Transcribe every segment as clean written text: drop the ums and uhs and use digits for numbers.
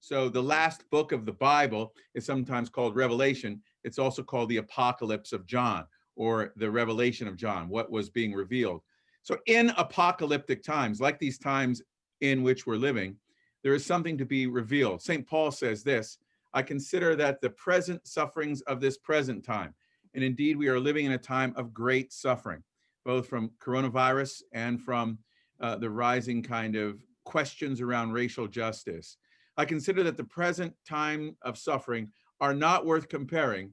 So the last book of the Bible is sometimes called Revelation. It's also called the Apocalypse of John, or the Revelation of John, what was being revealed. So in apocalyptic times, like these times in which we're living, there is something to be revealed. St. Paul says this: I consider that the present sufferings of this present time, and indeed we are living in a time of great suffering, both from coronavirus and from the rising kind of questions around racial justice. I consider that the present time of suffering are not worth comparing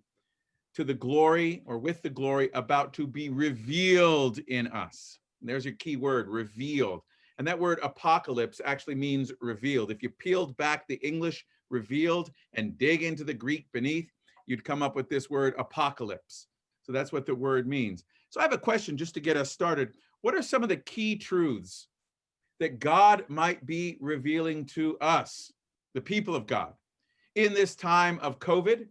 to the glory, or with the glory about to be revealed in us. And there's your key word, revealed. And that word apocalypse actually means revealed. If you peeled back the English revealed and dig into the Greek beneath, you'd come up with this word apocalypse. So that's what the word means. So I have a question just to get us started. What are some of the key truths that God might be revealing to us, the people of God, in this time of COVID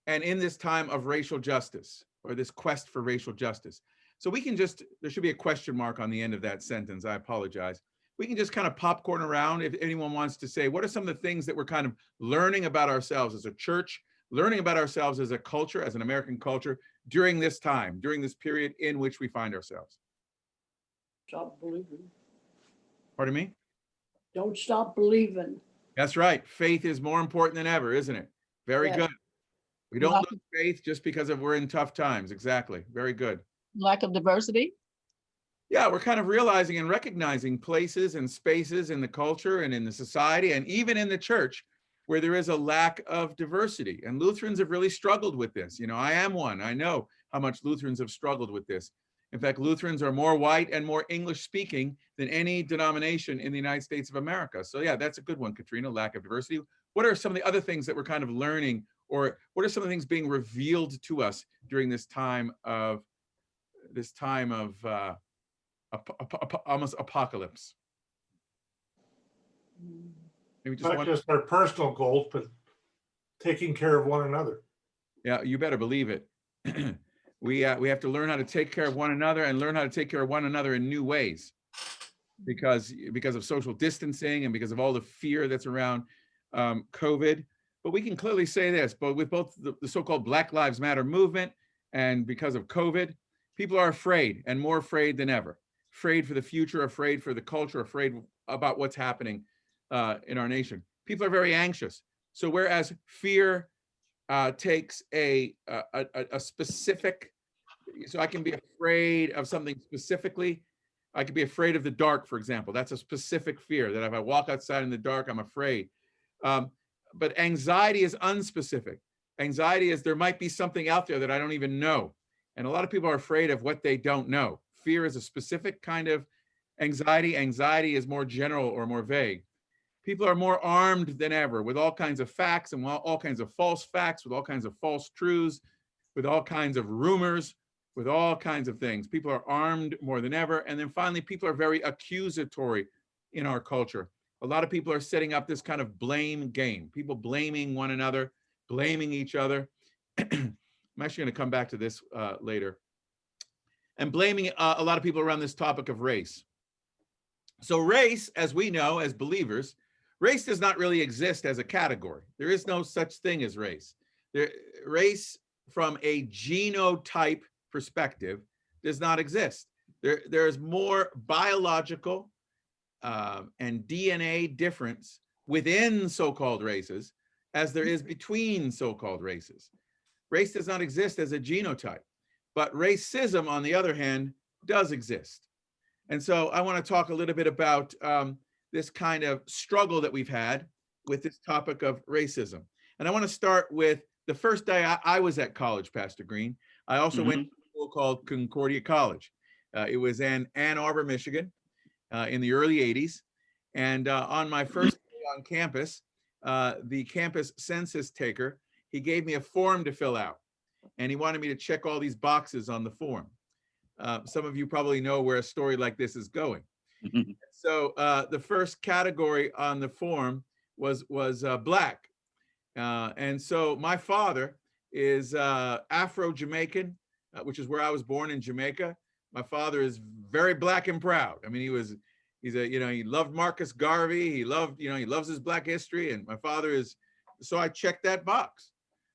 and in this time of racial justice, or this quest for racial justice? So we can just, there should be a question mark on the end of that sentence. I apologize. We can just kind of popcorn around if anyone wants to say, what are some of the things that we're kind of learning about ourselves as a church, learning about ourselves as a culture, as an American culture, during this time, during this period in which we find ourselves? Stop believing. Pardon me? Don't stop believing. That's right. Faith is more important than ever, isn't it? Very good. We don't lose faith just because we're in tough times. Exactly. Very good. Lack of diversity. Yeah, we're kind of realizing and recognizing places and spaces in the culture and in the society and even in the church where there is a lack of diversity. And Lutherans have really struggled with this. You know, I am one. I know how much Lutherans have struggled with this. In fact, Lutherans are more white and more English speaking than any denomination in the United States of America. So yeah, that's a good one, Katrina, lack of diversity. What are some of the other things that we're kind of learning, or what are some of the things being revealed to us during this time of almost apocalypse? Maybe just Not just our personal goals, but taking care of one another. Yeah, you better believe it. We have to learn how to take care of one another, and learn how to take care of one another in new ways, because of social distancing and because of all the fear that's around COVID. But we can clearly say this, but with both the so-called Black Lives Matter movement and because of COVID, people are afraid, and more afraid than ever. Afraid for the future, afraid for the culture, afraid about what's happening in our nation. People are very anxious. So whereas fear takes a specific, so I can be afraid of something specifically. I could be afraid of the dark, for example. That's a specific fear, that if I walk outside in the dark, I'm afraid. But anxiety is unspecific. Anxiety is there might be something out there that I don't even know. And a lot of people are afraid of what they don't know. Fear is a specific kind of anxiety. Anxiety is more general or more vague. People are more armed than ever with all kinds of facts and all kinds of false facts, with all kinds of false truths, with all kinds of rumors, with all kinds of things. People are armed more than ever. And then finally, people are very accusatory in our culture. A lot of people are setting up this kind of blame game, people blaming one another, blaming each other. I'm actually going to come back to this later. And blaming a lot of people around this topic of race. So race, as we know, as believers, race does not really exist as a category. There is no such thing as race. Race from a genotype perspective does not exist. There is more biological and DNA difference within so-called races as there is between so-called races. Race does not exist as a genotype, but racism, on the other hand, does exist. And so I want to talk a little bit about this kind of struggle that we've had with this topic of racism. And I want to start with the first day I was at college, Pastor Green. I also went to a school called Concordia College. It was in Ann Arbor, Michigan, in the early 80s. And on my first day on campus, the campus census taker, he gave me a form to fill out. And he wanted me to check all these boxes on the form. Some of you probably know where a story like this is going. So the first category on the form was Black. And so my father is Afro-Jamaican, which is where I was born, in Jamaica. My father is very Black and proud. I mean, He's a, he loved Marcus Garvey. He loved, he loves his Black history. And my father is, so I checked that box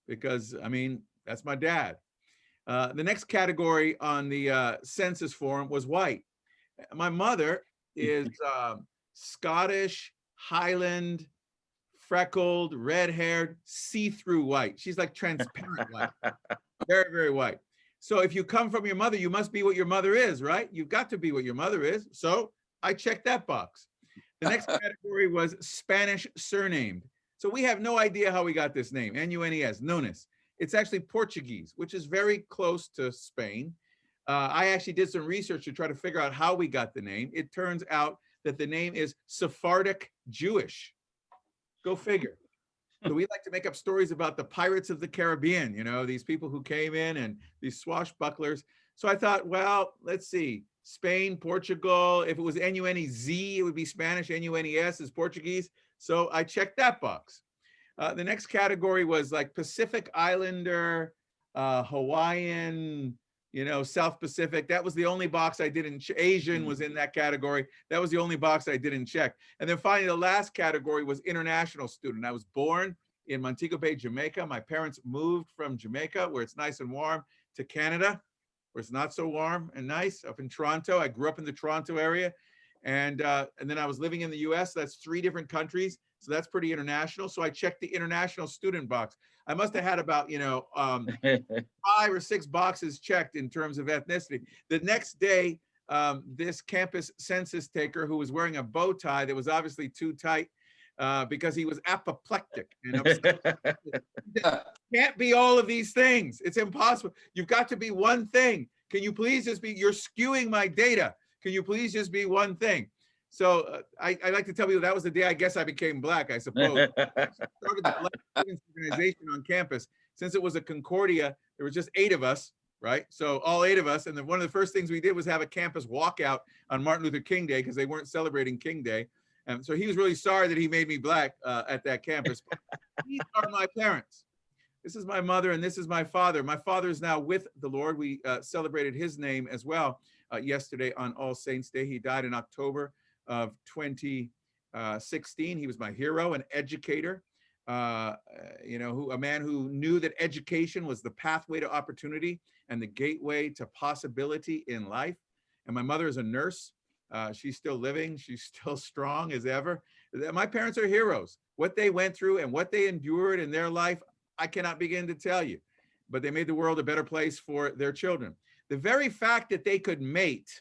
because, I mean, that's my dad. The next category on the census form was white. My mother is Scottish, Highland, freckled, red-haired, see-through white. She's like transparent white, very, very white. So if you come from your mother, you must be what your mother is, right? You've got to be what your mother is. So I checked that box. The next category was Spanish surnamed. So we have no idea how we got this name, Nunes, Nunes. It's actually Portuguese, which is very close to Spain. I actually did some research to try to figure out how we got the name. It turns out that the name is Sephardic Jewish. Go figure. So we like to make up stories about the pirates of the Caribbean, these people who came in and these swashbucklers. So I thought, well, let's see, Spain, Portugal, if it was N-U-N-E-Z, it would be Spanish, N-U-N-E-S is Portuguese. So I checked that box. The next category was like Pacific Islander, Hawaiian, South Pacific. That was the only box I didn't, Asian was in that category. That was the only box I didn't check. And then finally, the last category was international student. I was born in Montego Bay, Jamaica. My parents moved from Jamaica, where it's nice and warm, to Canada, where it's not so warm and nice, up in Toronto. I grew up in the Toronto area. And then I was living in the US. That's 3 different countries. So that's pretty international. So I checked the international student box. I must have had about, 5 or 6 boxes checked in terms of ethnicity. The next day, this campus census taker who was wearing a bow tie that was obviously too tight because he was apoplectic and upset. Can't be all of these things. It's impossible. You've got to be one thing. Can you please just be, you're skewing my data. Can you please just be one thing? So I like to tell you that was the day I guess I became Black, I suppose. I started the Black Students Organization on campus. Since it was a Concordia, there were just 8 of us, right? So all 8 of us. And then one of the first things we did was have a campus walkout on Martin Luther King Day because they weren't celebrating King Day. And so he was really sorry that he made me Black at that campus. But these are my parents. This is my mother and this is my father. My father is now with the Lord. We celebrated his name as well yesterday on All Saints Day. He died in October of 2016. He was my hero, an educator, a man who knew that education was the pathway to opportunity and the gateway to possibility in life. And my mother is a nurse. She's still living. She's still strong as ever. My parents are heroes. What they went through and what they endured in their life, I cannot begin to tell you, but they made the world a better place for their children. The very fact that they could mate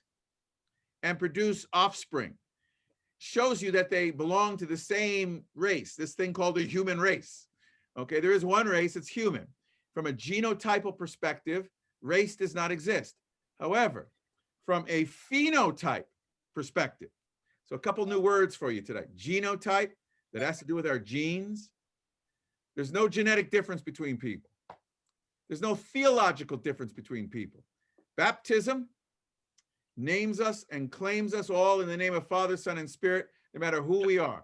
and produce offspring shows you that they belong to the same race, this thing called the human race. Okay, there is one race, it's human. From a genotypal perspective, race does not exist. However, from a phenotype perspective, so a couple new words for you today. Genotype, that has to do with our genes. There's no genetic difference between people. There's no theological difference between people. Baptism names us and claims us all in the name of Father, Son, and Spirit, no matter who we are.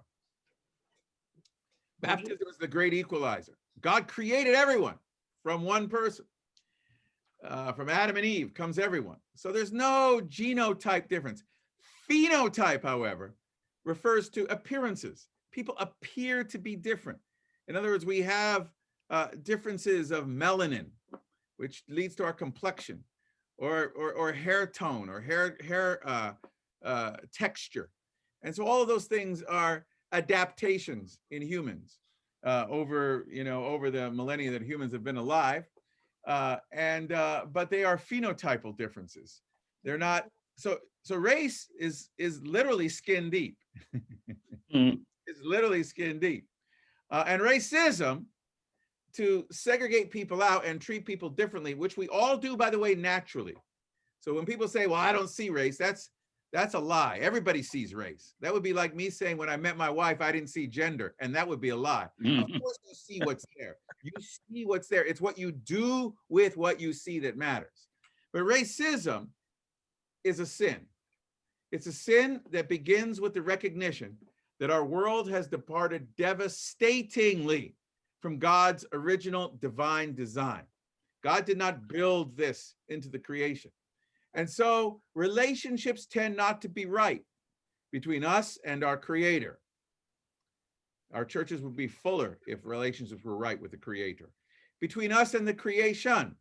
Baptism is the great equalizer. God created everyone from one person. From Adam and Eve comes everyone. So there's no genotype difference. Phenotype, however, refers to appearances. People appear to be different. In other words, we have differences of melanin, which leads to our complexion, or hair tone, or hair texture. And so all of those things are adaptations in humans over the millennia that humans have been alive. But they are phenotypal differences. They're not, so race is literally skin deep. It's literally skin deep. And racism, to segregate people out and treat people differently, which we all do, by the way, naturally. So when people say, well, I don't see race, that's a lie. Everybody sees race. That would be like me saying when I met my wife, I didn't see gender, and that would be a lie. Of course you see what's there. You see what's there. It's what you do with what you see that matters. But racism is a sin. It's a sin that begins with the recognition that our world has departed devastatingly from God's original divine design. God did not build this into the creation. And so relationships tend not to be right. between us and our Creator. Our churches would be fuller if relationships were right with the Creator. Between us and the creation.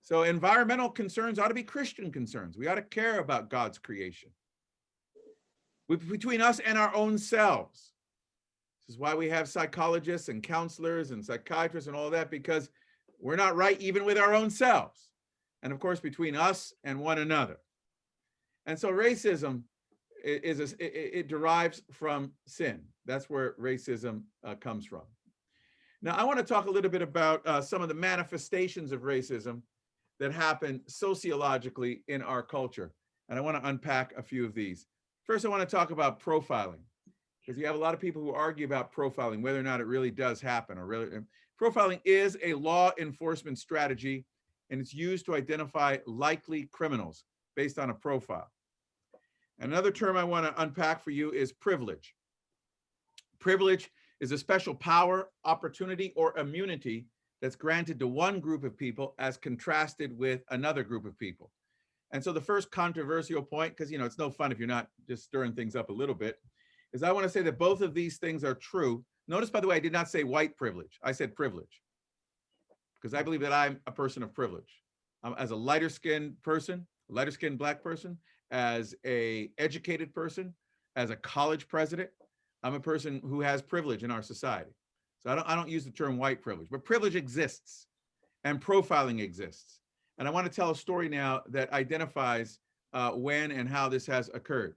So environmental concerns ought to be Christian concerns. We ought to care about God's creation. Between us and our own selves. This is why we have psychologists and counselors and psychiatrists and all that, because we're not right even with our own selves. And of course, between us and one another. And so racism it derives from sin. That's where racism comes from. Now, I want to talk a little bit about some of the manifestations of racism that happen sociologically in our culture. And I want to unpack a few of these. First, I want to talk about profiling, because you have a lot of people who argue about profiling, whether or not it really does happen or really. Profiling is a law enforcement strategy, and it's used to identify likely criminals based on a profile. Another term I want to unpack for you is privilege. Privilege is a special power, opportunity, or immunity that's granted to one group of people as contrasted with another group of people. And so the first controversial point, because it's no fun if you're not just stirring things up a little bit, is I want to say that both of these things are true. Notice, by the way, I did not say white privilege. I said privilege, because I believe that I'm a person of privilege. As a lighter-skinned person, lighter-skinned Black person, as a educated person, as a college president, I'm a person who has privilege in our society. So I don't use the term white privilege, but privilege exists and profiling exists. And I want to tell a story now that identifies when and how this has occurred.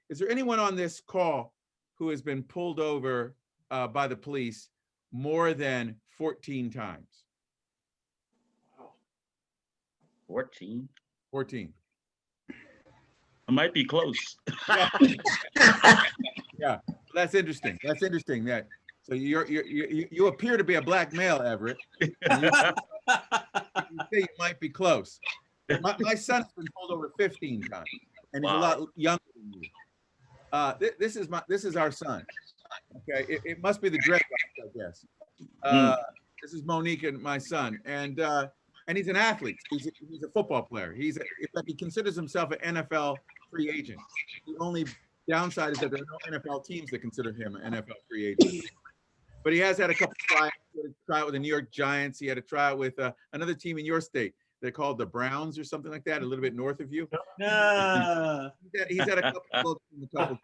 Is there anyone on this call who has been pulled over by the police more than 14 times? 14? 14. I might be close. Yeah, that's interesting. That's interesting. That so you appear to be a Black male, Everett. You say you might be close. My son's been pulled over 15 times, and he's a lot younger than you. This is our son. Okay, it must be the dreadlocks, I guess. This is Monique and my son, and he's an athlete. He's a football player. He considers himself an NFL free agent. The only downside is that there are no NFL teams that consider him an NFL free agent. But he has had a couple of tryouts. He had a tryout with the New York Giants. He had a tryout with another team in your state. They're called the Browns or something like that, a little bit north of you. He's had a couple of times.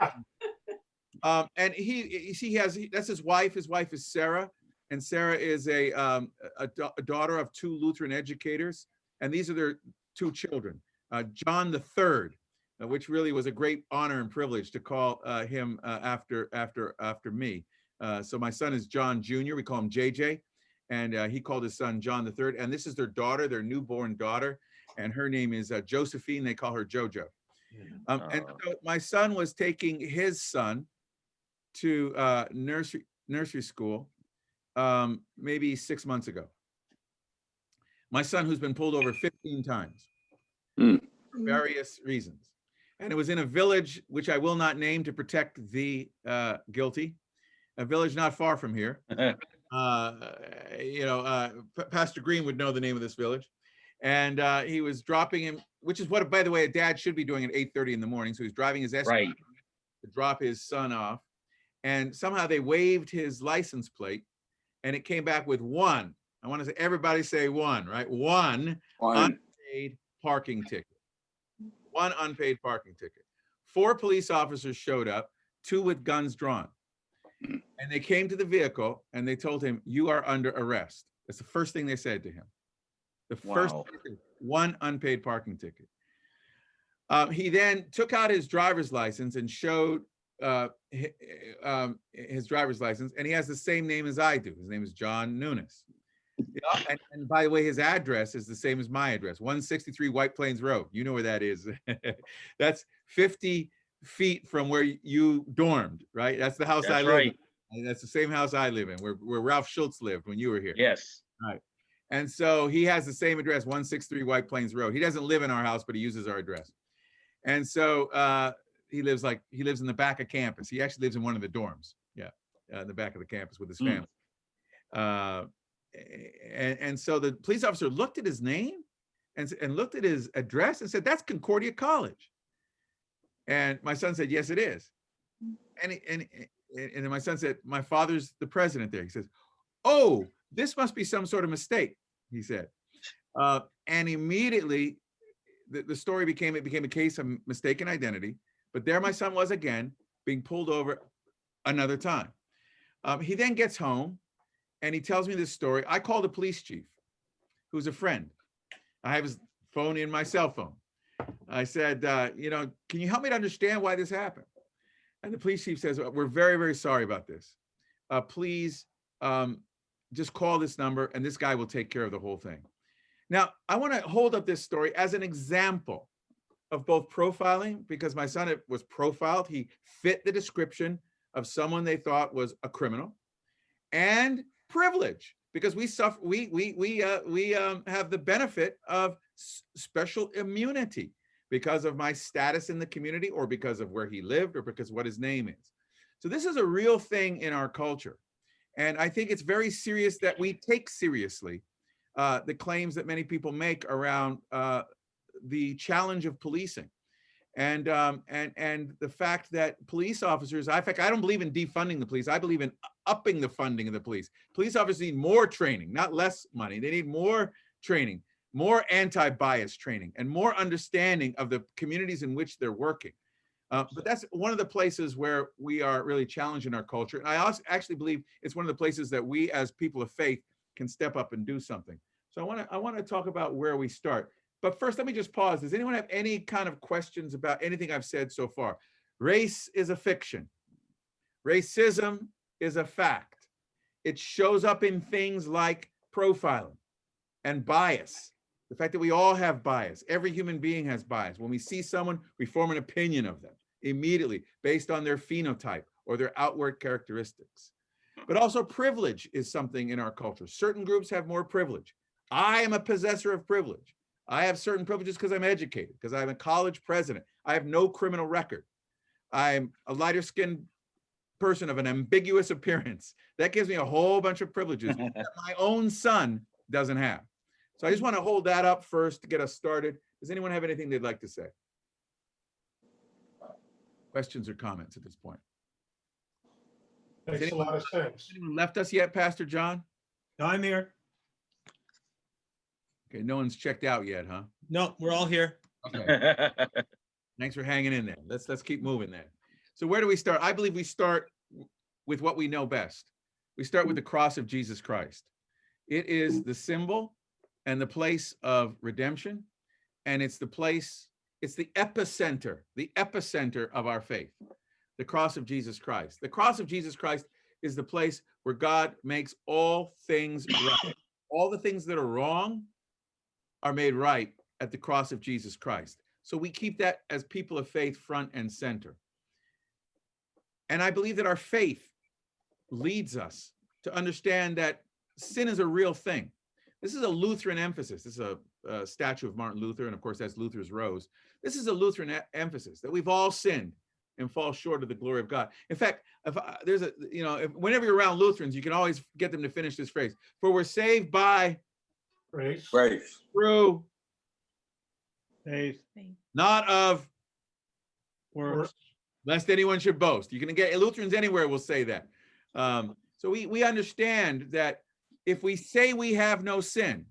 And he has that's his wife. His wife is Sarah, and Sarah is a daughter of 2 Lutheran educators, and these are their 2 children. John III, which really was a great honor and privilege to call him after me. So my son is John Jr. We call him JJ, and he called his son John III. And this is their daughter, their newborn daughter, and her name is Josephine. They call her JoJo. And so my son was taking his son to nursery school maybe 6 months ago. My son, who's been pulled over 15 times for various reasons. And it was in a village, which I will not name to protect the guilty, a village not far from here. Pastor Green would know the name of this village. And he was dropping him, which is what, by the way, a dad should be doing at 8:30 in the morning. So he's driving his SUV to drop his son off. And somehow they waived his license plate, and it came back with 1. I want to say, everybody say 1, right? 1 unpaid parking ticket. 1 unpaid parking ticket. 4 police officers showed up, 2 with guns drawn. And they came to the vehicle and they told him, "You are under arrest." That's the first thing they said to him. The first 1 unpaid parking ticket. He then took out his driver's license and showed his driver's license, and he has the same name as I do. His name is John Nunes. And by the way, his address is the same as my address, 163 White Plains Road. You know where that is. That's 50 feet from where you dormed, right? That's the house I live in. That's the same house I live in, where Ralph Schultz lived when you were here. Yes. Right. And so he has the same address, 163 White Plains Road. He doesn't live in our house, but he uses our address. And so he lives in the back of campus. He actually lives in one of the dorms. Yeah, in the back of the campus with his family. And so the police officer looked at his name and looked at his address and said, "That's Concordia College." And my son said, yes, it is. And then my son said, my father's the president there. He says, oh, this must be some sort of mistake, he said. And immediately the story became a case of mistaken identity. But there my son was again, being pulled over another time. He then gets home and he tells me this story. I called the police chief, who's a friend. I have his phone in my cell phone. I said, can you help me to understand why this happened? And the police chief says, we're very, very sorry about this. Please just call this number and this guy will take care of the whole thing. Now, I want to hold up this story as an example of both profiling, because my son was profiled. He fit the description of someone they thought was a criminal, and privilege, because we have the benefit of special immunity because of my status in the community, or because of where he lived, or because of what his name is. So this is a real thing in our culture. And I think it's very serious that we take seriously the claims that many people make around the challenge of policing. And the fact that police officers, in fact, I don't believe in defunding the police. I believe in upping the funding of the police. Police officers need more training, not less money. They need more training, more anti-bias training, and more understanding of the communities in which they're working. But that's one of the places where we are really challenged in our culture. And I also actually believe it's one of the places that we as people of faith can step up and do something. So I want to talk about where we start. But first, let me just pause. Does anyone have any kind of questions about anything I've said so far? Race is a fiction. Racism is a fact. It shows up in things like profiling and bias. The fact that we all have bias. Every human being has bias. When we see someone, we form an opinion of them immediately based on their phenotype or their outward characteristics. But also privilege is something in our culture. Certain groups have more privilege. I am a possessor of privilege. I have certain privileges because I'm educated, because I'm a college president. I have no criminal record. I'm a lighter skinned person of an ambiguous appearance. That gives me a whole bunch of privileges that my own son doesn't have. So I just want to hold that up first to get us started. Does anyone have anything they'd like to say? Questions or comments at this point? Makes a lot of sense. Anyone left us yet, Pastor John? No, I'm here. Okay, no one's checked out yet, huh? No, we're all here. Okay. Thanks for hanging in there. Let's keep moving then. So where do we start? I believe we start with what we know best. We start with the cross of Jesus Christ. It is the symbol and the place of redemption, and it's the place, it's the epicenter of our faith, the cross of Jesus Christ. The cross of Jesus Christ is the place where God makes all things right. All the things that are wrong are made right at the cross of Jesus Christ. So we keep that as people of faith front and center. And I believe that our faith leads us to understand that sin is a real thing. This is a Lutheran emphasis. This is a statue of Martin Luther, and of course that's Luther's rose. This is a Lutheran emphasis that we've all sinned and fall short of the glory of God. In fact, whenever you're around Lutherans, you can always get them to finish this phrase: "For we're saved by Grace. through Faith. not of Works. lest anyone should boast." You can get Lutherans anywhere will say that. So we understand that if we say we have no sin,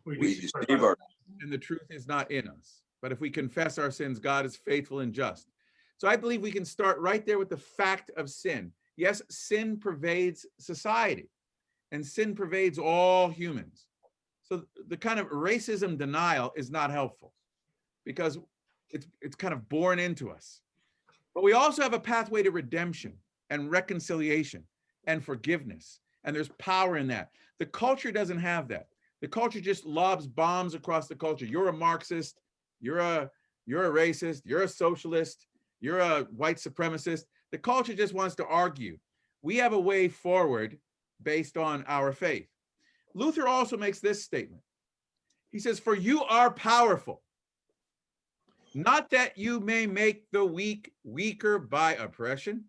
We deceive our. and the truth is not in us. But if we confess our sins, God is faithful and just. So I believe we can start right there with the fact of sin. Yes, sin pervades society, and sin pervades all humans. So the kind of racism denial is not helpful because it's kind of born into us. But we also have a pathway to redemption and reconciliation and forgiveness. And there's power in that. The culture doesn't have that. The culture just lobs bombs across the culture. You're a Marxist, you're a racist, you're a socialist, you're a white supremacist. The culture just wants to argue. We have a way forward based on our faith. Luther also makes this statement. He says, "For you are powerful, not that you may make the weak weaker by oppression,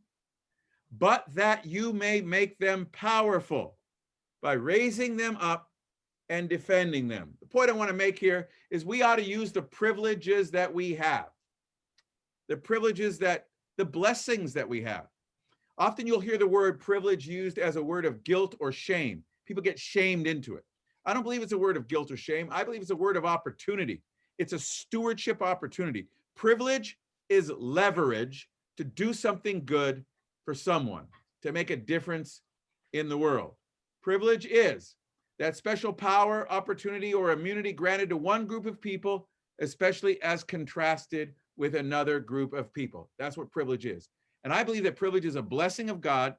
but that you may make them powerful by raising them up and defending them." The point I want to make here is we ought to use the privileges that we have. the privileges that, the blessings that we have. Often you'll hear the word privilege used as a word of guilt or shame. People get shamed into it. I don't believe it's a word of guilt or shame. I believe it's a word of opportunity. It's a stewardship opportunity. Privilege is leverage to do something good for someone, to make a difference in the world. Privilege is that special power, opportunity, or immunity granted to one group of people, especially as contrasted with another group of people. That's what privilege is. And I believe that privilege is a blessing of God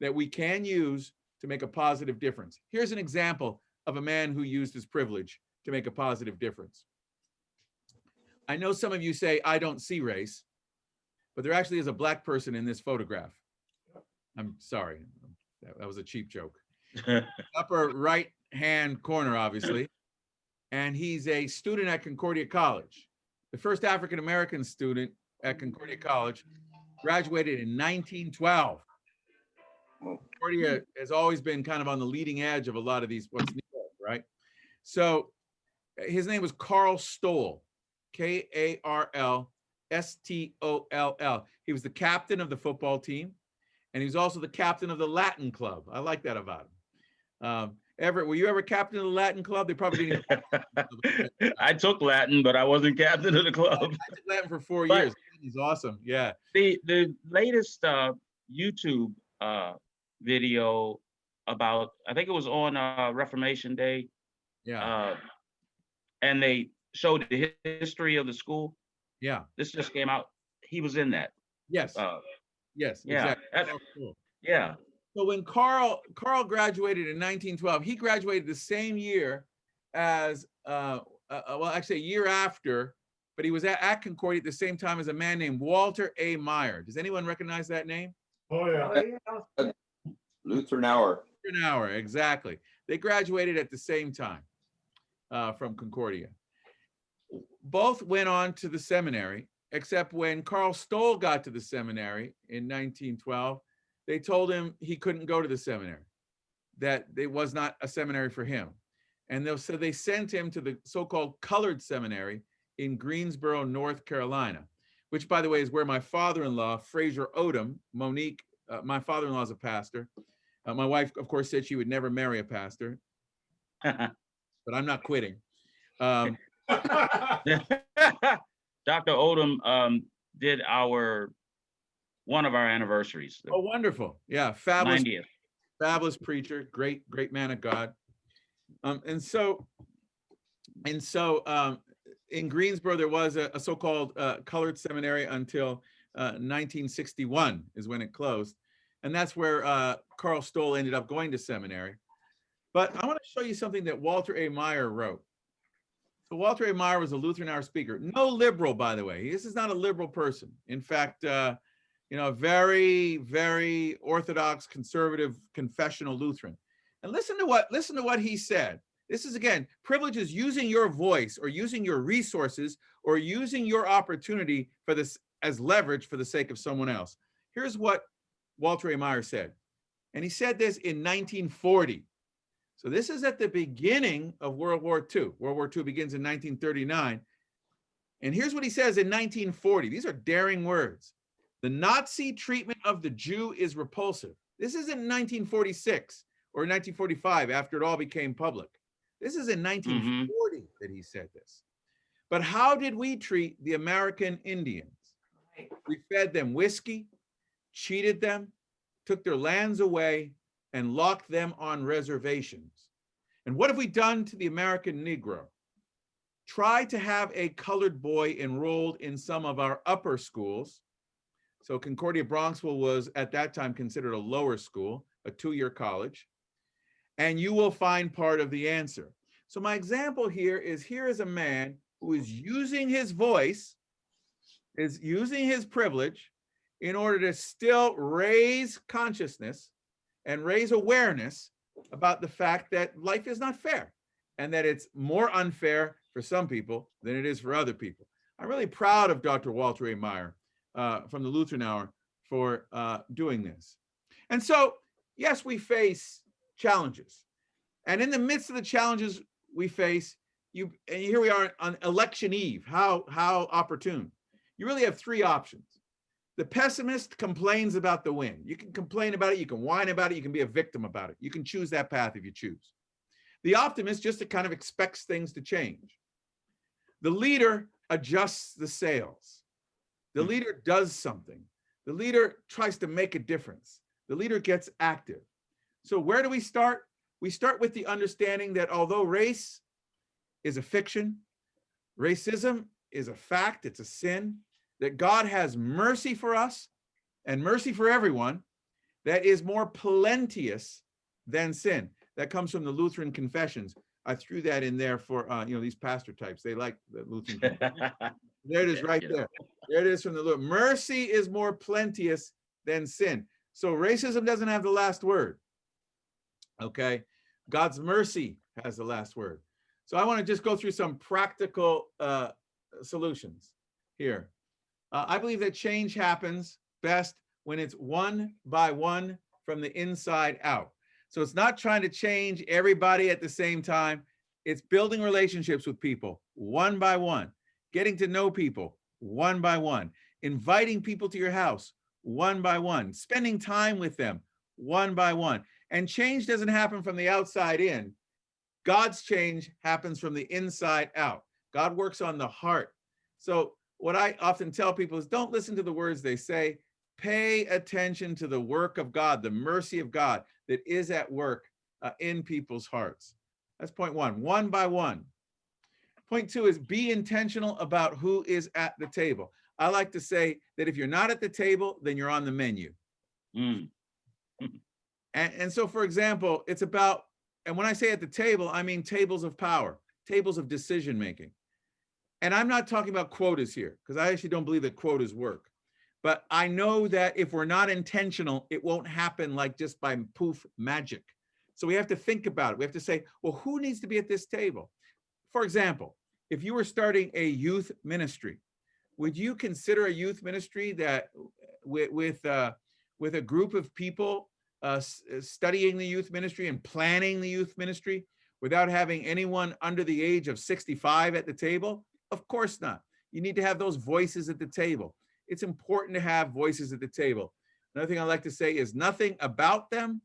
that we can use to make a positive difference. Here's an example of a man who used his privilege to make a positive difference. I know some of you say, I don't see race, but there actually is a black person in this photograph. I'm sorry, that was a cheap joke. Upper right-hand corner, obviously. And he's a student at Concordia College. The first African-American student at Concordia College, graduated in 1912. Concordia has always been kind of on the leading edge of a lot of these, what's new, right? So his name was Carl Stoll, K-A-R-L-S-T-O-L-L. He was the captain of the football team, and he was also the captain of the Latin club. I like that about him. Everett, were you ever captain of the Latin club? They probably didn't even I took Latin, but I wasn't captain of the club. I took Latin for 4 But- years. He's awesome. Yeah. The latest YouTube video about, I think it was on Reformation Day, Yeah. and they showed the history of the school. Yeah. This just came out. He was in that. Yes. Yes. Yeah, Exactly. that's- Oh, cool. Yeah. So when Carl graduated in 1912, he graduated the same year as, well, actually a year after, but he was at Concordia at the same time as a man named Walter A. Meyer. Does anyone recognize that name? Oh, yeah. Lutheran Hour. An hour, exactly. They graduated at the same time from Concordia. Both went on to the seminary, except when Carl Stoll got to the seminary in 1912, they told him he couldn't go to the seminary, that it was not a seminary for him. And so they sent him to the so-called colored seminary in Greensboro, North Carolina, which, by the way, is where my father-in-law, Fraser Odom, Monique, my father-in-law is a pastor. My wife, of course, said she would never marry a pastor, but I'm not quitting. Dr. Odom did one of our anniversaries, the Oh, wonderful. Yeah, fabulous, 90th. fabulous preacher, great man of God. And so in Greensboro, there was a so-called colored seminary until 1961 is when it closed. And that's where Carl Stoll ended up going to seminary. But I want to show you something that Walter A. Meyer wrote. So Walter A. Meyer was a Lutheran Hour speaker. No liberal, by the way. This is not a liberal person. In fact, very, very orthodox, conservative, confessional Lutheran. And listen to what he said. This is, again, privilege is using your voice or using your resources or using your opportunity for this as leverage for the sake of someone else. Here's what Walter A. Meyer said. And he said this in 1940. So this is at the beginning of World War II. World War II begins in 1939. And here's what he says in 1940. These are daring words. The Nazi treatment of the Jew is repulsive. This isn't 1946 or 1945 after it all became public. This is in 1940 that he said this. But how did we treat the American Indians? We fed them whiskey, cheated them, took their lands away, and locked them on reservations. And what have we done to the American Negro? Tried to have a colored boy enrolled in some of our upper schools. So Concordia Bronxville was at that time considered a lower school, a 2-year college. And you will find part of the answer. So my example here is a man who is using his voice, is using his privilege in order to still raise consciousness and raise awareness about the fact that life is not fair and that it's more unfair for some people than it is for other people. I'm really proud of Dr. Walter A. Meyer from the Lutheran Hour for doing this. And so, yes, we face challenges. And in the midst of the challenges we face, and here we are on election eve, how opportune. you really have three options. The pessimist complains about the win. You can complain about it, you can whine about it, you can be a victim about it. You can choose that path if you choose. The optimist just kind of expects things to change. The leader adjusts the sails. The leader does something. The leader tries to make a difference. The leader gets active. So where do we start? We start with the understanding that although race is a fiction, racism is a fact, it's a sin, that God has mercy for us and mercy for everyone that is more plenteous than sin. That comes from the Lutheran confessions. I threw that in there for these pastor types. They like the Lutheran confessions. There it is right there. There it is from the Lord. Mercy is more plenteous than sin. So racism doesn't have the last word. Okay. God's mercy has the last word. So I want to just go through some practical solutions here. I believe that change happens best when it's one by one from the inside out. So it's not trying to change everybody at the same time. It's building relationships with people one by one, getting to know people one by one, inviting people to your house one by one, spending time with them one by one. And change doesn't happen from the outside in. God's change happens from the inside out. God works on the heart. So what I often tell people is don't listen to the words they say. Pay attention to the work of God, the mercy of God that is at work in people's hearts. That's point one by one. Point two is be intentional about who is at the table. I like to say that if you're not at the table, then you're on the menu. Mm. And so, for example, it's about, and when I say at the table, I mean tables of power, tables of decision making. And I'm not talking about quotas here, because I actually don't believe that quotas work. But I know that if we're not intentional, it won't happen like just by poof magic. So we have to think about it. We have to say, well, who needs to be at this table? For example, if you were starting a youth ministry, would you consider a youth ministry that with a group of people studying the youth ministry and planning the youth ministry without having anyone under the age of 65 at the table? Of course not. You need to have those voices at the table. It's important to have voices at the table. Another thing I like to say is nothing about them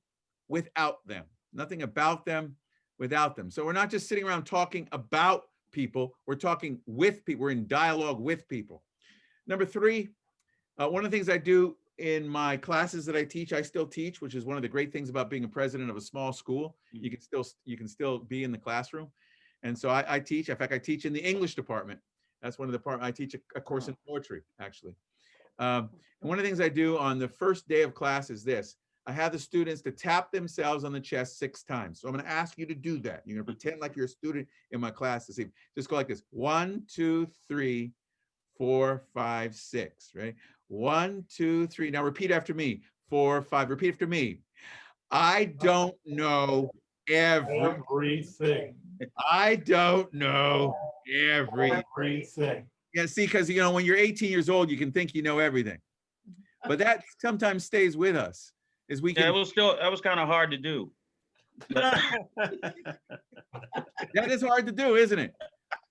without them. Nothing about them without them. So we're not just sitting around talking about people, we're talking with people, we're in dialogue with people. Number three, one of the things I do in my classes that I still teach, which is one of the great things about being a president of a small school. You can still be in the classroom. And so I teach. In fact, I teach in the English department. That's one of the departments. I teach a course in poetry, actually. And one of the things I do on the first day of class is this. I have the students to tap themselves on the chest 6 times. So I'm going to ask you to do that. You're going to pretend like you're a student in my class this evening. Just go like this. 1, 2, 3, 4, 5, 6, right? 1, 2, 3. Now repeat after me. 4, 5. Repeat after me. I don't know everything. I don't know everything. Yeah, see, because when you're 18 years old, you can think you know everything, but that sometimes stays with us. Is we can. That was kind of hard to do. That is hard to do, isn't it?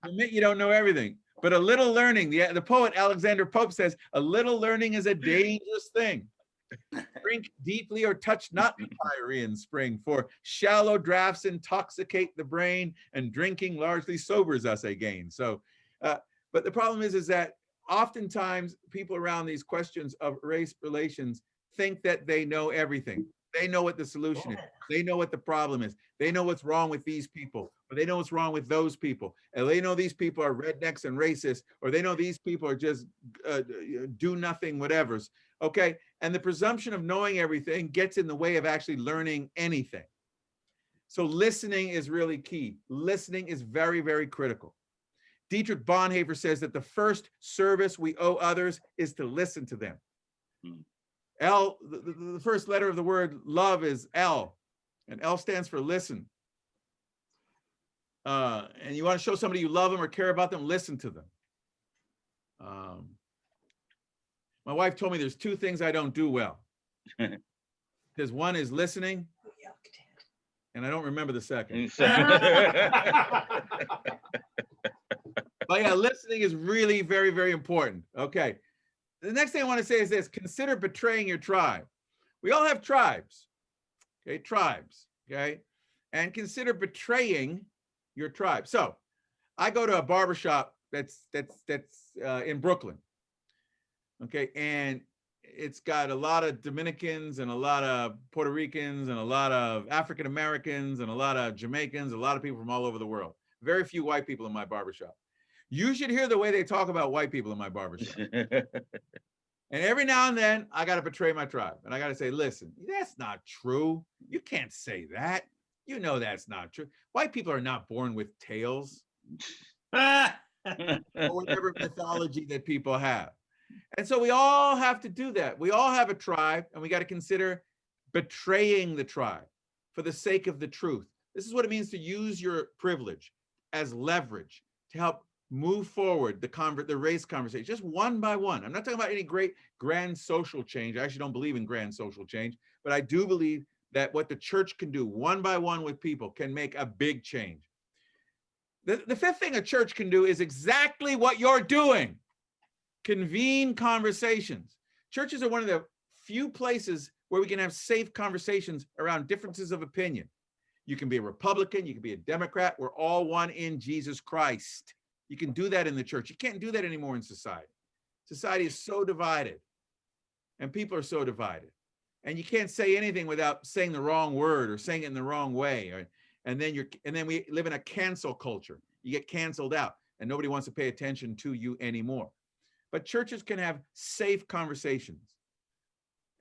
Admit you don't know everything, but a little learning. The poet Alexander Pope says, "A little learning is a dangerous thing. Drink deeply or touch not the Pyrean spring, for shallow draughts intoxicate the brain, and drinking largely sobers us again." So, but the problem is that oftentimes people around these questions of race relations think that they know everything. They know what the solution is. They know what the problem is. They know what's wrong with these people, or they know what's wrong with those people. And they know these people are rednecks and racist, or they know these people are just do nothing whatevers. Okay. And the presumption of knowing everything gets in the way of actually learning anything. So listening is really key. Listening is very, very critical. Dietrich Bonhoeffer says that the first service we owe others is to listen to them. L, the first letter of the word love is L, and L stands for listen. And you want to show somebody you love them or care about them, listen to them. My wife told me there's 2 things I don't do well. There's one is listening, and I don't remember the second. But yeah, listening is really very, very important. Okay. The next thing I want to say is this: consider betraying your tribe. We all have tribes. Okay, tribes. Okay. And consider betraying your tribe. So I go to a barbershop that's in Brooklyn. Okay, and it's got a lot of Dominicans and a lot of Puerto Ricans and a lot of African Americans and a lot of Jamaicans, a lot of people from all over the world. Very few white people in my barbershop. You should hear the way they talk about white people in my barbershop. And every now and then, I got to betray my tribe. And I got to say, listen, that's not true. You can't say that. You know that's not true. White people are not born with tails or whatever mythology that people have. And so we all have to do that. We all have a tribe, and we got to consider betraying the tribe for the sake of the truth. This is what it means to use your privilege as leverage to help move forward the race conversation, just one by one. I'm not talking about any great grand social change. I actually don't believe in grand social change, but I do believe that what the church can do one by one with people can make a big change. The fifth thing a church can do is exactly what you're doing. Convene conversations. Churches are one of the few places where we can have safe conversations around differences of opinion. You can be a Republican, you can be a Democrat. We're all one in Jesus Christ. You can do that in the church. You can't do that anymore in society. Society is so divided, and people are so divided. And you can't say anything without saying the wrong word or saying it in the wrong way. And then we live in a cancel culture. You get canceled out, and nobody wants to pay attention to you anymore. But churches can have safe conversations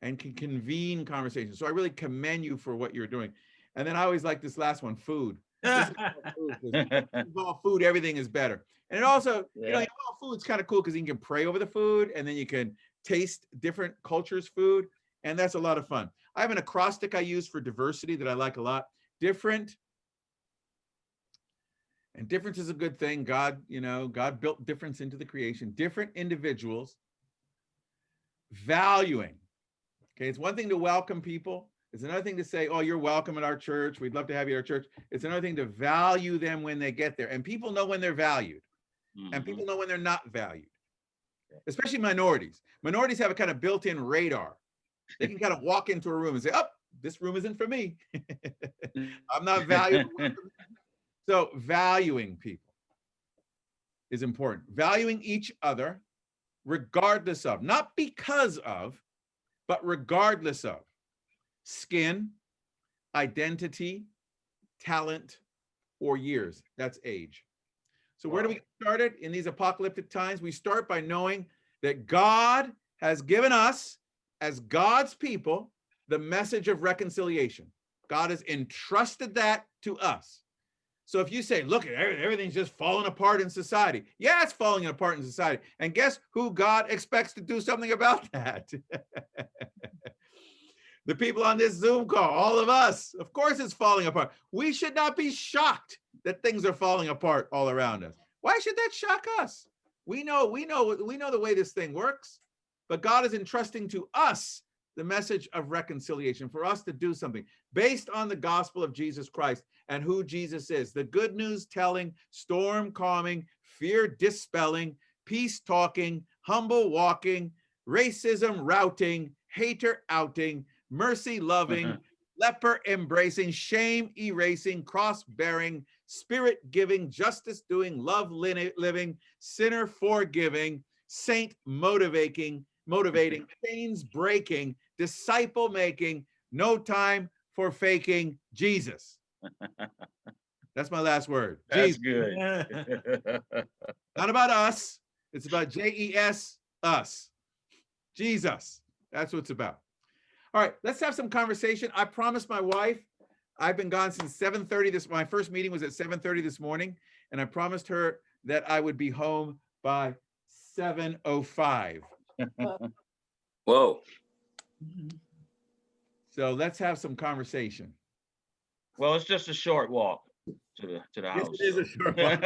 and can convene conversations. So I really commend you for what you're doing. And then I always like this last one, food. Involve food, everything is better. And it also, involve food's kind of cool because you can pray over the food, and then you can taste different cultures' food, and that's a lot of fun. I have an acrostic I use for diversity that I like a lot. Different. And difference is a good thing. God built difference into the creation. Different individuals valuing. Okay, it's one thing to welcome people. It's another thing to say, oh, you're welcome at our church. We'd love to have you at our church. It's another thing to value them when they get there. And people know when they're valued. And people know when they're not valued, especially minorities. Minorities have a kind of built-in radar. They can kind of walk into a room and say, oh, this room isn't for me. I'm not valued. So valuing people is important. Valuing each other regardless of, not because of, but regardless of skin, identity, talent, or years. That's age. So where do we get started in these apocalyptic times? We start by knowing that God has given us, as God's people, the message of reconciliation. God has entrusted that to us. So if you say, look, everything's just falling apart in society. Yeah, it's falling apart in society. And guess who God expects to do something about that? The people on this Zoom call, all of us. Of course it's falling apart. We should not be shocked that things are falling apart all around us. Why should that shock us? We know the way this thing works, but God is entrusting to us the message of reconciliation for us to do something based on the gospel of Jesus Christ and who Jesus is. The good news telling, storm calming, fear dispelling, peace talking, humble walking, racism routing, hater outing, mercy loving, leper embracing, shame erasing, cross bearing, spirit giving, justice doing, love living, sinner forgiving, saint motivating, chains breaking, disciple making, no time for faking, Jesus. That's my last word. That's Jesus. good. Not about us. It's about JES, us. Jesus. That's what it's about. All right, let's have some conversation. I promised my wife, I've been gone since 7:30 my first meeting was at 7:30 this morning, and I promised her that I would be home by 7:05. Whoa. So let's have some conversation. Well, it's just a short walk to the Yes, house. it is a short walk.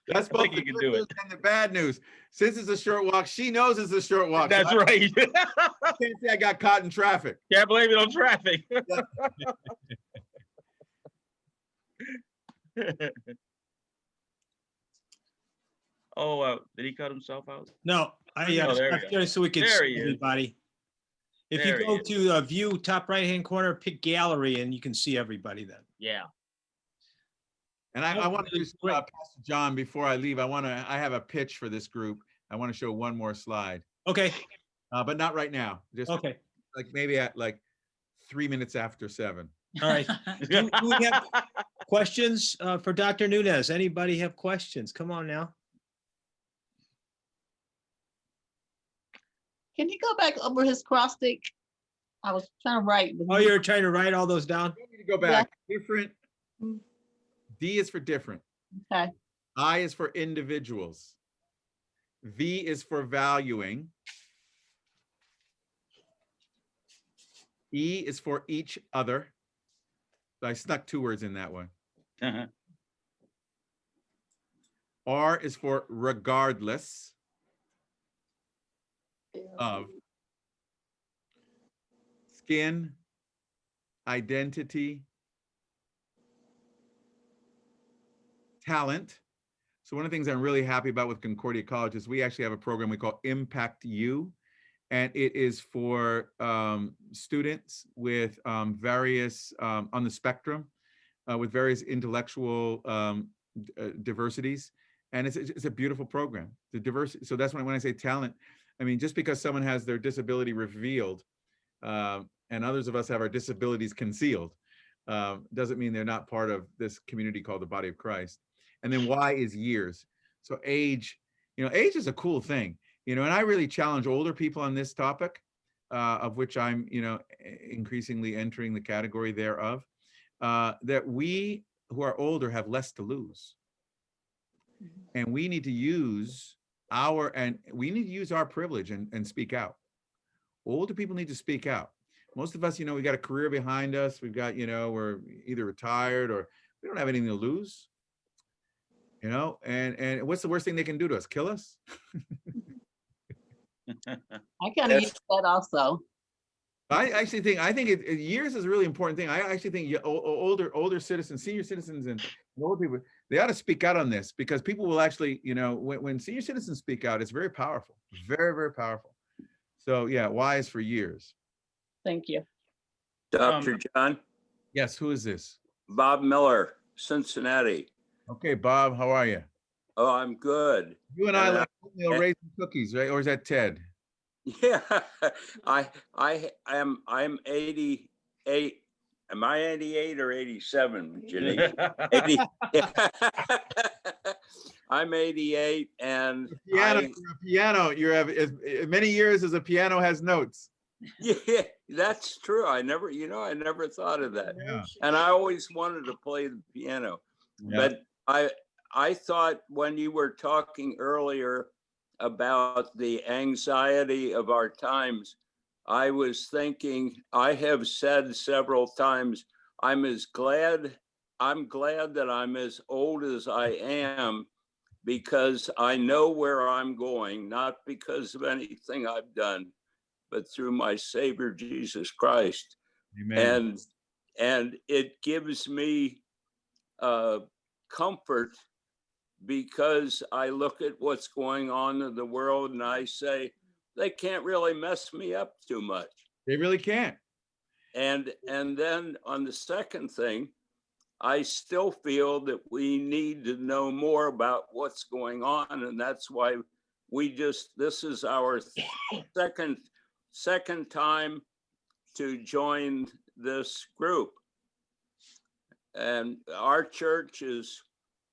That's both think the you can good do news it. and the bad news. Since it's a short walk, she knows it's a short walk. That's so right. I can't say I got caught in traffic. Can't blame it on traffic. Oh, did he cut himself out? No, I Oh, there we stopped go. sharing so we could There he see is. everybody. If you There he go is. to view top right-hand corner, pick gallery and you can see everybody then. Yeah. And I want to just, Great. Pastor John, before I leave, I have a pitch for this group. I want to show one more slide, Okay, but not right now. Just okay, like maybe at like 3 minutes after 7. all right. Do we have questions for Dr. Nunes? Anybody have questions? Come on now. Can you go back over his cross stick? I was trying to write. but Oh, you're trying to write all those down? You need to go back. Different. D is for different. Okay. I is for individuals. V is for valuing. E is for each other. So I snuck 2 words in that one. R is for regardless of. Skin, identity, talent. So one of the things I'm really happy about with Concordia College is we actually have a program we call Impact You, and it is for students with various on the spectrum, with various intellectual diversities, and it's a beautiful program. The diversity. So that's when I say talent, I mean just because someone has their disability revealed, and others of us have our disabilities concealed, doesn't mean they're not part of this community called the body of Christ. And then Y is years. So age, age is a cool thing, and I really challenge older people on this topic, of which I'm, increasingly entering the category thereof, that we who are older have less to lose. And we need to use our privilege and speak out. Older people need to speak out. Most of us, we got a career behind us. We've got, we're either retired or we don't have anything to lose. And what's the worst thing they can do to us? Kill us? I kind of use that also. I think years is a really important thing. I actually think older citizens, senior citizens, and older people, they ought to speak out on this, because people will actually, when senior citizens speak out, it's very powerful, very, very powerful. So yeah, Y is for years. Thank you. Dr. John, Yes, who is this? Bob Miller, Cincinnati. Okay, Bob, how are you? Oh, I'm good. You and I like oatmeal raisin cookies, right? Or is that Ted? Yeah, I'm 88. Am I 88 or 87, Ginny? 80. I'm 88, and Piano. You have as many years as a piano has notes. yeah, that's true. I never thought of that. Yeah. And I always wanted to play the piano. Yeah. But I thought when you were talking earlier about the anxiety of our times, I was thinking, I have said several times, I'm glad that I'm as old as I am, because I know where I'm going, not because of anything I've done, but through my Savior, Jesus Christ. Amen. And it gives me comfort, because I look at what's going on in the world and I say, they can't really mess me up too much. They really can't. And then on the second thing, I still feel that we need to know more about what's going on. And that's why this is our second time to join this group. And our church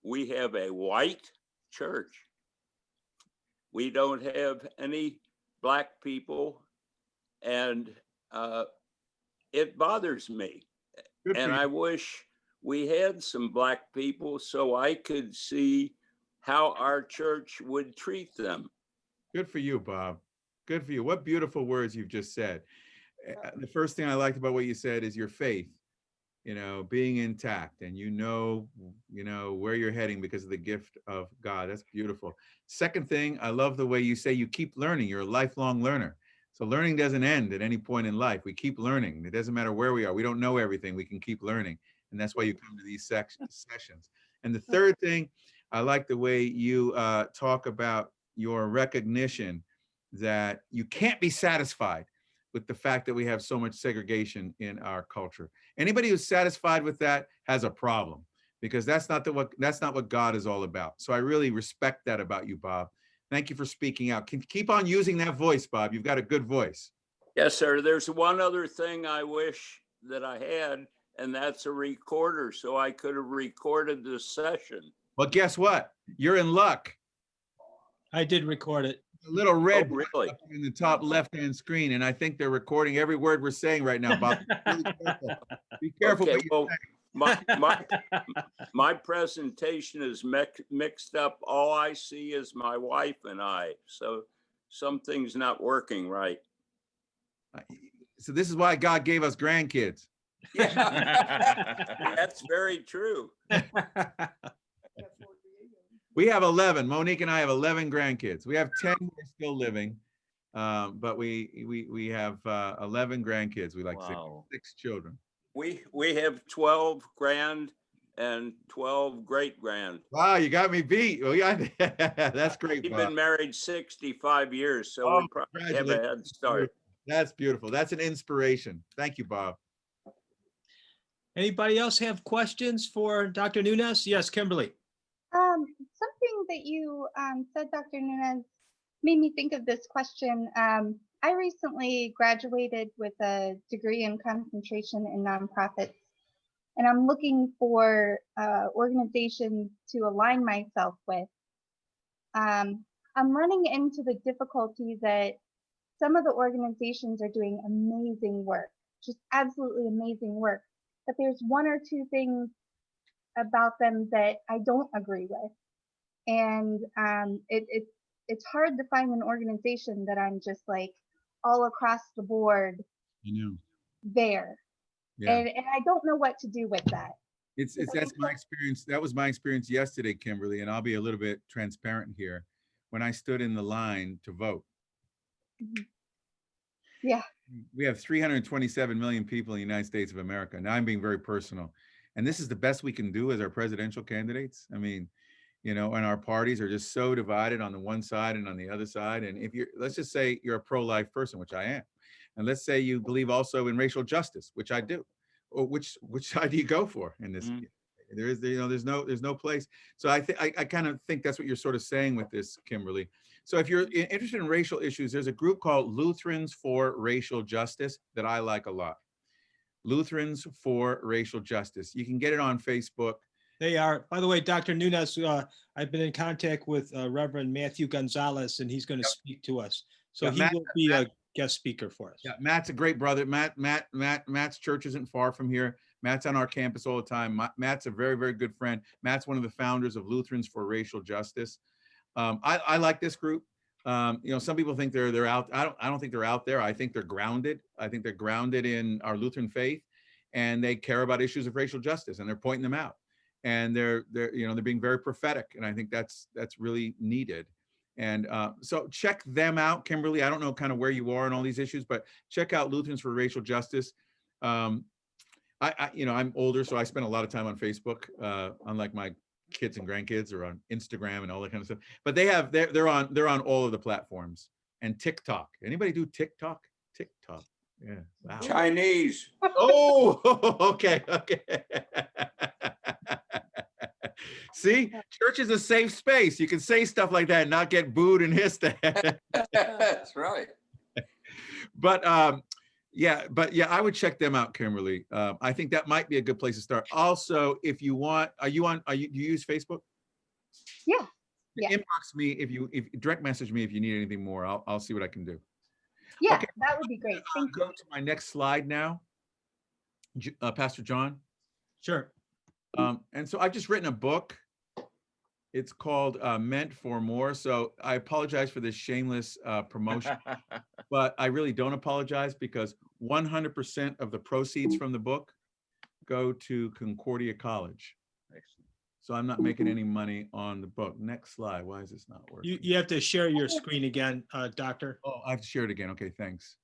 we have a white church. We don't have any Black people, and it bothers me. Good for And you. I wish we had some Black people so I could see how our church would treat them. Good for you, Bob. Good for you. What beautiful words you've just said. The first thing I liked about what you said is your faith, being intact, and where you're heading because of the gift of God. That's beautiful. Second thing, I love the way you say you keep learning. You're a lifelong learner. So learning doesn't end at any point in life. We keep learning. It doesn't matter where we are. We don't know everything. We can keep learning. And that's why you come to these sessions. And the third thing, I like the way you talk about your recognition that you can't be satisfied with the fact that we have so much segregation in our culture. Anybody who's satisfied with that has a problem, because that's not what God is all about. So I really respect that about you, Bob. Thank you for speaking out. Keep on using that voice, Bob. You've got a good voice. Yes, sir. There's one other thing I wish that I had, and that's a recorder, so I could have recorded this session. Well, guess what? You're in luck. I did record it. A little red Oh, really? up in the top left-hand screen, and I think they're recording every word we're saying right now, Bob. Really careful. Be careful. Okay, what you well, say. my presentation is mixed up. All I see is my wife and I, so something's not working right. So this is why God gave us grandkids. Yeah, that's very true. We have 11. Monique and I have 11 grandkids. We have 10 who are still living, but we have 11 grandkids. We like to say Wow. 6 children. We have 12 grand and 12 great grand. Wow, you got me beat. Well, yeah, that's great, We've Bob. been married 65 years, so Oh, we probably have a congratulations. head start. That's beautiful. That's an inspiration. Thank you, Bob. Anybody else have questions for Dr. Nunes? Yes, Kimberly. Something that you said, Dr. Nunes, made me think of this question. I recently graduated with a degree in concentration in nonprofits, and I'm looking for organizations to align myself with. I'm running into the difficulty that some of the organizations are doing amazing work, just absolutely amazing work, but there's one or two things about them that I don't agree with. And it's hard to find an organization that I'm just like all across the board there. Yeah. And I don't know what to do with that. That's my experience. That was my experience yesterday, Kimberly, and I'll be a little bit transparent here. When I stood in the line to vote. Mhm. Yeah. We have 327 million people in the United States of America. Now I'm being very personal. And this is the best we can do as our presidential candidates. I mean, and our parties are just so divided on the one side and on the other side. And if let's just say you're a pro-life person, which I am. And let's say you believe also in racial justice, which I do. Or which side do you go for in this? Mm. There's no place. So I kind of think that's what you're sort of saying with this, Kimberly. So if you're interested in racial issues, there's a group called Lutherans for Racial Justice that I like a lot. Lutherans for Racial Justice. You can get it on Facebook. They are, by the way, Dr. Nunes, I've been in contact with Reverend Matthew Gonzalez, and he's going to speak to us. So Yeah, he will be a guest speaker for us. Yeah, Matt's a great brother. Matt's church isn't far from here. Matt's on our campus all the time. Matt's a very, very good friend. Matt's one of the founders of Lutherans for Racial Justice. I like this group. Some people think they're out. I don't think they're out there. I think they're grounded. I think they're grounded in our Lutheran faith, and they care about issues of racial justice, and they're pointing them out. And they're being very prophetic, and I think that's really needed. And so check them out, Kimberly. I don't know kind of where you are on all these issues, but check out Lutherans for Racial Justice. I'm older, so I spend a lot of time on Facebook, unlike my kids and grandkids, or on Instagram and all that kind of stuff. But they're on all of the platforms, and TikTok. Anybody do TikTok? TikTok. Yeah. Wow. Chinese. Oh, okay. See, church is a safe space. You can say stuff like that and not get booed and hissed at. That's right. But I would check them out, Kimberly. I think that might be a good place to start. Also, if you want, do you use Facebook? Yeah. Yeah. Inbox me if direct message me if you need anything more. I'll see what I can do. Yeah, Okay. that would be great. Thank you. Go to my next slide now, Pastor John. Sure. And so I've just written a book. It's called Meant for More. So I apologize for this shameless promotion, but I really don't apologize, because 100% of the proceeds from the book go to Concordia College. Excellent. So I'm not making any money on the book. Next slide. Why is this not working? You have to share your screen again, Doctor. Oh, I have to share it again. Okay, thanks.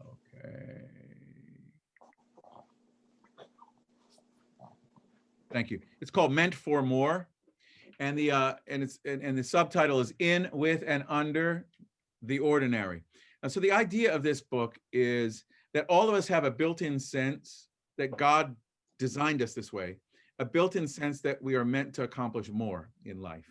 Okay. Thank you. It's called Meant for More. And the subtitle is In, With, and Under the Ordinary. And so the idea of this book is that all of us have a built-in sense that God designed us this way, a built-in sense that we are meant to accomplish more in life.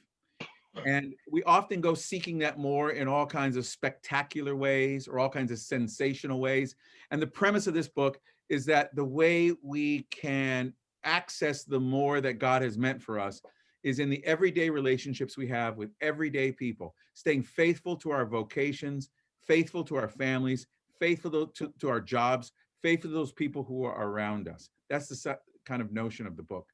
And we often go seeking that more in all kinds of spectacular ways or all kinds of sensational ways. And the premise of this book is that the way we can access the more that God has meant for us is in the everyday relationships we have with everyday people, staying faithful to our vocations, faithful to our families, faithful to our jobs, faithful to those people who are around us. That's the kind of notion of the book.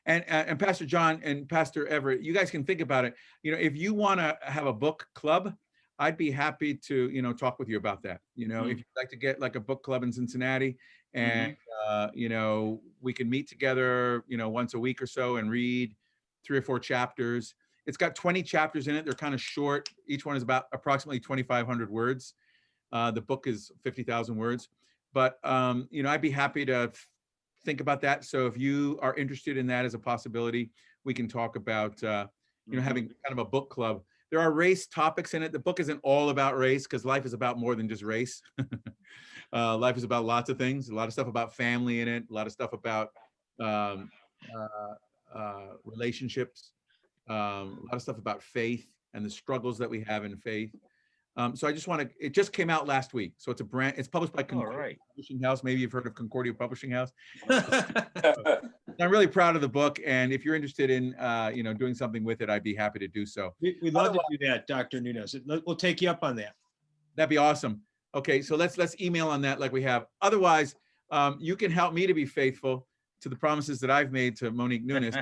And Pastor John and Pastor Everett, you guys can think about it. You know, if you want to have a book club, I'd be happy to, you know, talk with you about that. You know, if you'd like to get like a book club in Cincinnati and, you know, we can meet together, you know, once a week or so and read 3 or 4 chapters. It's got 20 chapters in it. They're kind of short. Each one is about approximately 2,500 words. The book is 50,000 words. But, you know, I'd be happy to think about that. So if you are interested in that as a possibility, we can talk about, you know, having kind of a book club. There are race topics in it. The book isn't all about race because life is about more than just race. Life is about lots of things, a lot of stuff about family in it, a lot of stuff about relationships, a lot of stuff about faith and the struggles that we have in faith. So I just want to, it just came out last week. So it's it's published by Concordia Publishing House. Maybe you've heard of Concordia Publishing House. I'm really proud of the book. And if you're interested in, you know, doing something with it, I'd be happy to do so. We'd love to do that, Dr. Nunes. We'll take you up on that. That'd be awesome. Okay, so let's email on that like we have. Otherwise, you can help me to be faithful to the promises that I've made to Monique Nunes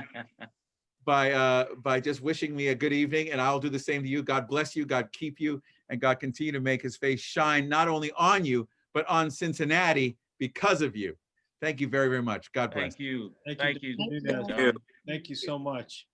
by just wishing me a good evening, and I'll do the same to you. God bless you, God keep you, and God continue to make his face shine not only on you, but on Cincinnati because of you. Thank you very, very much. God bless. Thank you. Thank Thank you. you. Dr. Nunes. Thank you so much.